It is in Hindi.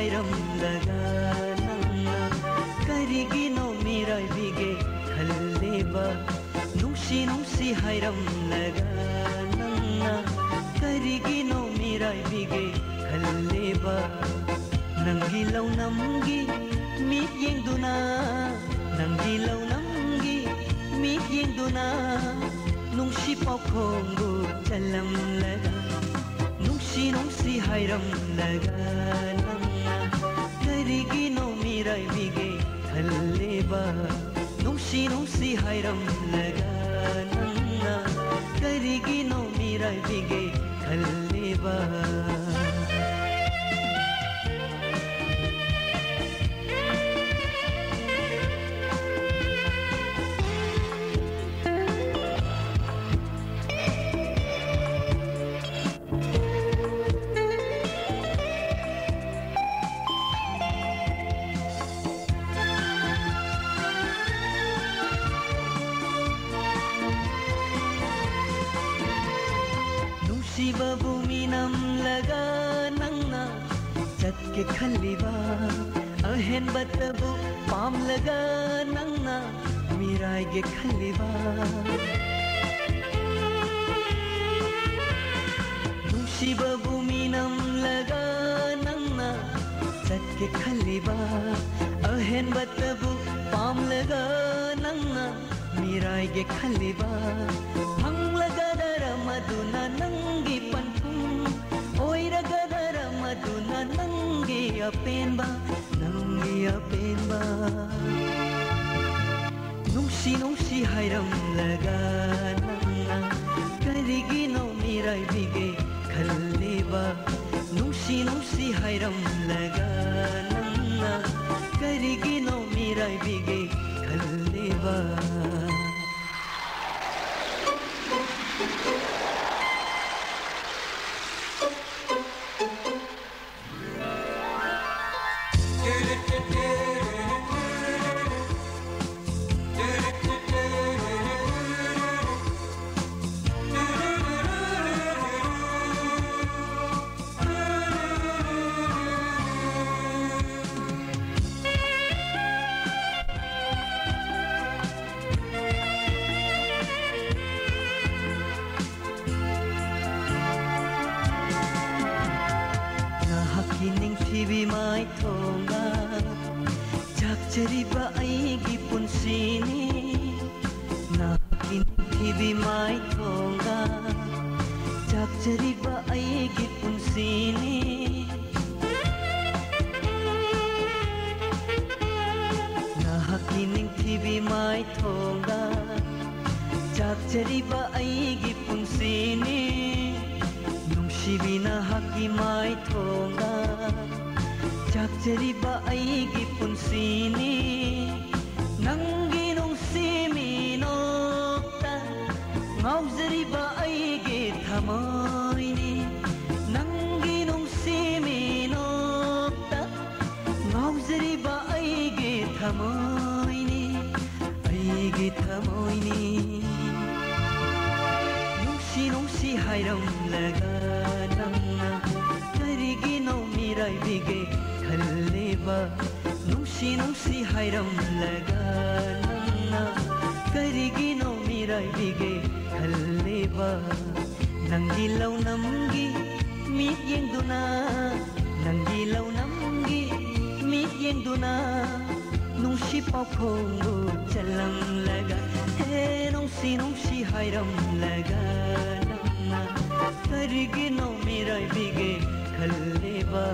हायरमलगा नंगना करिगिनो मिरायबिगे खल्लेबा नुंसी हायरमलगा नंगना करिगिनो मिरायबिगे खल्लेबा नंगी लौनमगी मीत येंगदुना नंगी लौनमगी मीत येंगदुना नुंसी पाखोंगु चलमलगा नुंसी हायरमलगा नंगना करिगिनो मिरायबिगे खल्लेबा नुंसी हायरमलगा नंगना करिगिनो मिरायबिगे खल्लेबा भूमि नम लगा नंगना चत के खलीबा अहन बतबू पाम लगा नंगना मिराय के खलीबा शिव भूमि नम लगा नंगना चत के खलीबा अहन बतबू पाम लगा नंगना मिराय के खलीबा भंग लगा दर मधुना नंगी पंथुम ओइरगदर मधुना नंगी अपेनबा नुंसी हायरमलगा नंगना करिगिनो मिरायबिगे खल्लेबा नुंसी हायरमलगा नंगना करिगिनो मिरायबिगे खल्लेबा TV mai thonga chakchariba aigi punsini na kin TV mai thonga chakchariba aigi punsini na kin TV mai thonga chakchariba aigi punsini nungsibina haki mai thonga chakchariba aigi punsini nangi nungsimi nokta ngauzariba aigi thamoini nangi nungsimi nokta ngauzariba aigi thamoini नुंसी हायरमलगा नंगना करिगिनो मिरायबिगे खल्लेबा नुंसी हायरमलगा नंगना करिगिनो मिरायबिगे खल्लेबा नंगी लौनमगी मीत येंगदुना नंगी लौनमगी मीत येंगदुना नुंसी पाखोंगु चलमलगा हे नुंसी हायरमलगा नंगना करिगिनो मिरायबिगे खल्लेबा